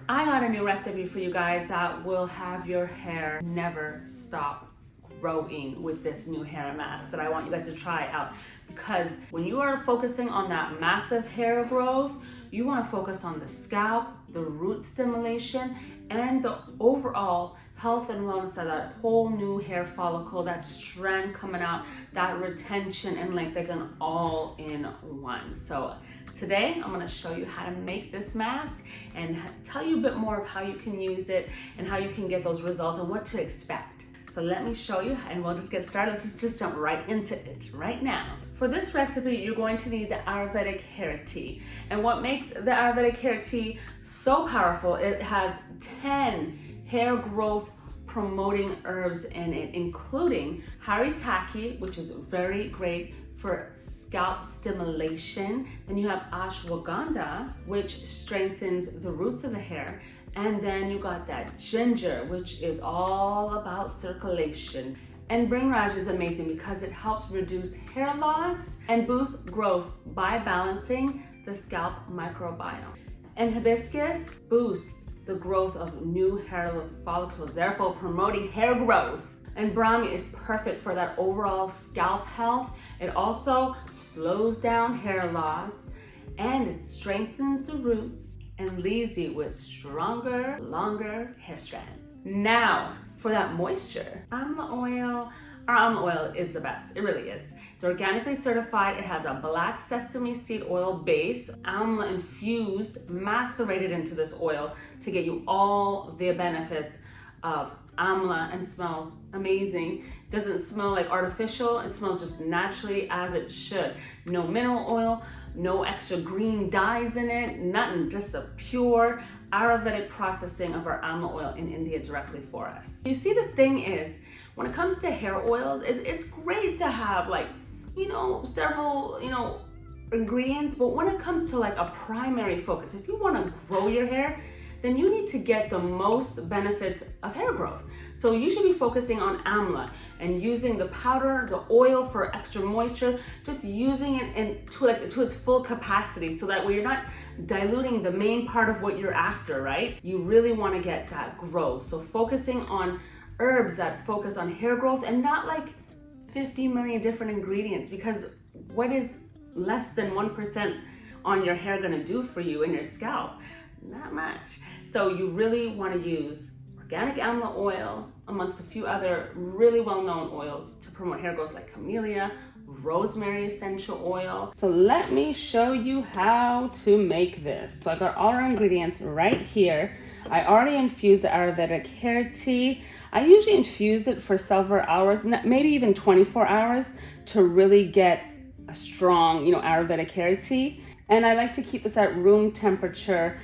I got a new recipe for you guys that will have your hair never stop growing with this new hair mask that I want you guys to try out. Because when you are focusing on that massive hair growth, you want to focus on the scalp, the root stimulation, and the overall health and wellness of that whole new hair follicle, that strand coming out, that retention and length, again, all in one. So today I'm going to show you how to make this mask and tell you a bit more of how you can use it and how you can get those results and what to expect. So let me show you and we'll just get started. Let's just jump right into it right now. For this recipe, you're going to need the Ayurvedic hair tea. And what makes the Ayurvedic hair tea so powerful, it has 10 hair growth promoting herbs in it, including haritaki, which is very great for scalp stimulation. Then you have ashwagandha, which strengthens the roots of the hair. And then you got that ginger, which is all about circulation. And Bringraj is amazing because it helps reduce hair loss and boost growth by balancing the scalp microbiome. And hibiscus boosts the growth of new hair follicles, therefore promoting hair growth. And Brahmi is perfect for that overall scalp health. It also slows down hair loss and it strengthens the roots and leaves you with stronger, longer hair strands. Now, for that moisture, amla oil. Our amla oil is the best, it really is. It's organically certified, it has a black sesame seed oil base, amla infused, macerated into this oil to get you all the benefits of amla, and smells amazing. Doesn't smell like artificial, it smells just naturally as it should. No mineral oil, no extra green dyes in it, nothing, just the pure Ayurvedic processing of our amla oil in India directly for us. You see, the thing is, when it comes to hair oils, it's great to have several, ingredients, but when it comes to like a primary focus, if you want to grow your hair, then you need to get the most benefits of hair growth. So you should be focusing on amla and using the powder, the oil for extra moisture, just using it to its full capacity so that way you're not diluting the main part of what you're after, right? You really want to get that growth. So focusing on herbs that focus on hair growth and not like 50 million different ingredients, because what is less than 1% on your hair gonna do for you and your scalp? Not much. So you really want to use organic amla oil amongst a few other really well-known oils to promote hair growth, like camellia, rosemary essential oil. So let me show you how to make this. So I got all our ingredients right here. I already infused the Ayurvedic hair tea. I usually infuse it for several hours, maybe even 24 hours to really get a strong, Ayurvedic hair tea. And I like to keep this at room temperature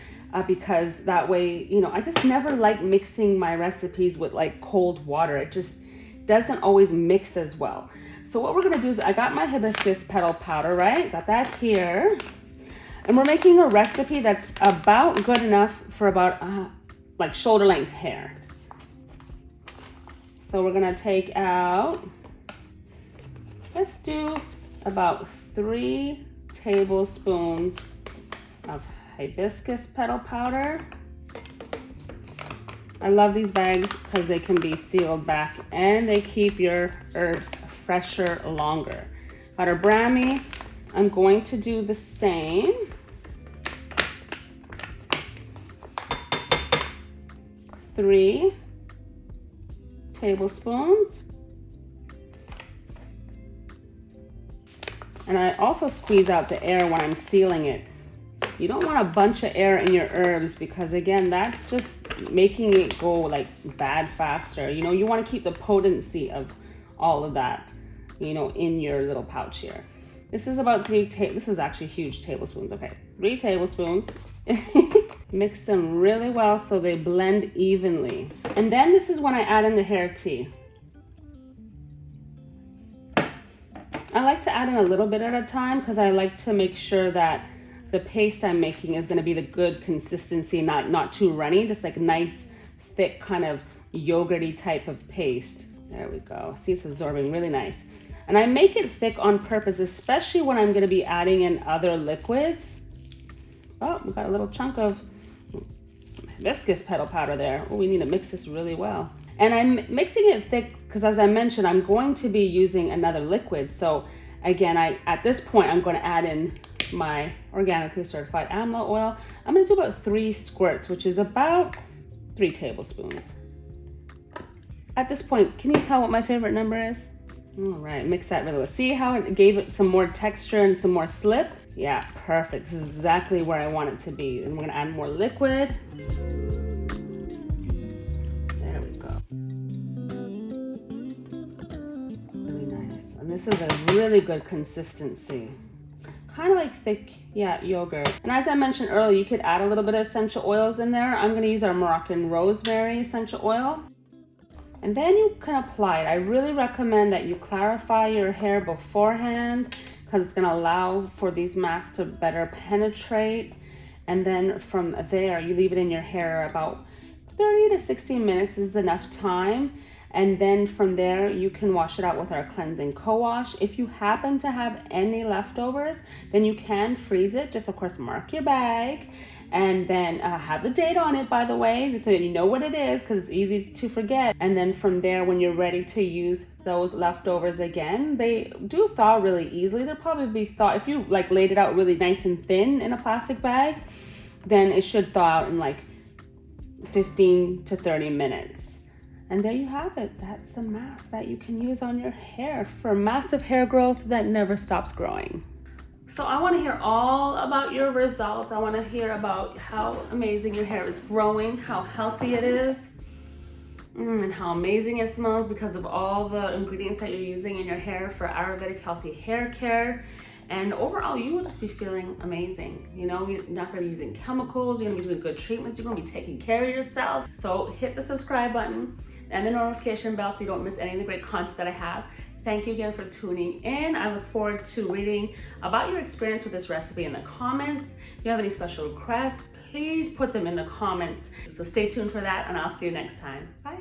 because that way, I just never like mixing my recipes with like cold water. It just doesn't always mix as well. So what we're gonna do is, I got my hibiscus petal powder, right? Got that here. And we're making a recipe that's about good enough for about like shoulder length hair. So we're gonna take out, let's do about 3 tablespoons of hibiscus petal powder. I love these bags because they can be sealed back and they keep your herbs fresher longer. Got our Brahmi. I'm going to do the same. 3 tablespoons. And I also squeeze out the air when I'm sealing it. You don't want a bunch of air in your herbs because, again, that's just making it go like bad faster. You want to keep the potency of all of that, in your little pouch here. This is about this is actually huge tablespoons. Okay, 3 tablespoons. Mix them really well so they blend evenly. And then this is when I add in the hair tea. I like to add in a little bit at a time because I like to make sure that the paste I'm making is going to be the good consistency, not too runny, just like nice, thick, kind of yogurty type of paste. There we go. See, it's absorbing really nice. And I make it thick on purpose, especially when I'm going to be adding in other liquids. Oh, we got a little chunk of some hibiscus petal powder there. Oh, we need to mix this really well. And I'm mixing it thick because, as I mentioned, I'm going to be using another liquid. So again, at this point, I'm going to add in my organically certified amla oil. I'm going to do about 3 squirts, which is about 3 tablespoons. At this point, can you tell what my favorite number is? All right, mix that really well. See how it gave it some more texture and some more slip? Yeah, perfect. This is exactly where I want it to be. And we're gonna add more liquid. There we go. Really nice. And this is a really good consistency. Kind of like thick, yogurt. And as I mentioned earlier, you could add a little bit of essential oils in there. I'm gonna use our Moroccan rosemary essential oil. And then you can apply it. I really recommend that you clarify your hair beforehand because it's gonna allow for these masks to better penetrate. And then from there, you leave it in your hair about 30 to 60 minutes is enough time. And then from there, you can wash it out with our cleansing co-wash. If you happen to have any leftovers, then you can freeze it. Just of course, mark your bag. And then have the date on it, by the way, so that you know what it is, because it's easy to forget. And then from there, when you're ready to use those leftovers again, they do thaw really easily. They'll probably be thawed, if you like laid it out really nice and thin in a plastic bag, then it should thaw out in like 15 to 30 minutes. And there you have it. That's the mask that you can use on your hair for massive hair growth that never stops growing. So I want to hear all about your results. I want to hear about how amazing your hair is growing, how healthy it is, and how amazing it smells because of all the ingredients that you're using in your hair for Ayurvedic healthy hair care. And overall, you will just be feeling amazing. You know, you're not going to be using chemicals. You're going to be doing good treatments. You're going to be taking care of yourself. So hit the subscribe button and the notification bell so you don't miss any of the great content that I have. Thank you again for tuning in. I look forward to reading about your experience with this recipe in the comments. If you have any special requests, please put them in the comments. So stay tuned for that, and I'll see you next time. Bye.